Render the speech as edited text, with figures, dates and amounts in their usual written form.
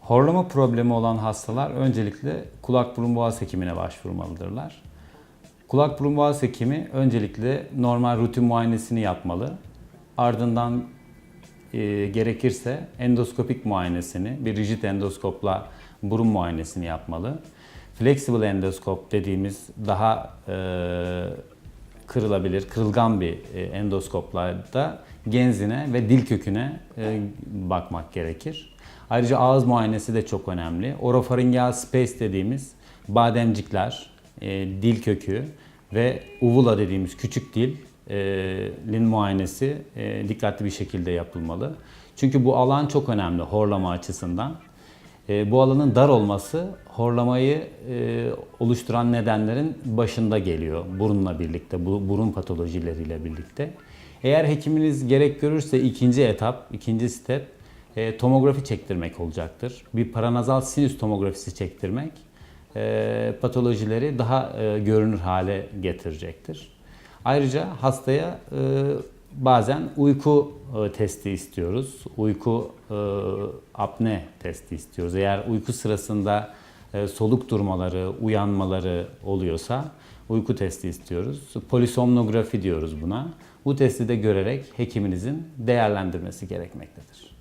Horlama problemi olan hastalar öncelikle kulak burun boğaz hekimine başvurmalıdırlar. Kulak burun boğaz hekimi öncelikle normal rutin muayenesini yapmalı. Ardından gerekirse endoskopik muayenesini, bir rigid endoskopla burun muayenesini yapmalı. Flexible endoskop dediğimiz daha kırılgan bir endoskoplarda genzine ve dil köküne bakmak gerekir. Ayrıca ağız muayenesi de çok önemli. Orofaringeal space dediğimiz bademcikler, dil kökü ve uvula dediğimiz küçük dilin muayenesi dikkatli bir şekilde yapılmalı. Çünkü bu alan çok önemli horlama açısından. Bu alanın dar olması horlamayı oluşturan nedenlerin başında geliyor burunla birlikte, burun patolojileriyle birlikte. Eğer hekiminiz gerek görürse ikinci step tomografi çektirmek olacaktır. Bir paranazal sinüs tomografisi çektirmek patolojileri daha görünür hale getirecektir. Ayrıca hastaya bazen uyku testi istiyoruz. Uyku apne testi istiyoruz. Eğer uyku sırasında soluk durmaları, uyanmaları oluyorsa uyku testi istiyoruz. Polisomnografi diyoruz buna. Bu testi de görerek hekiminizin değerlendirmesi gerekmektedir.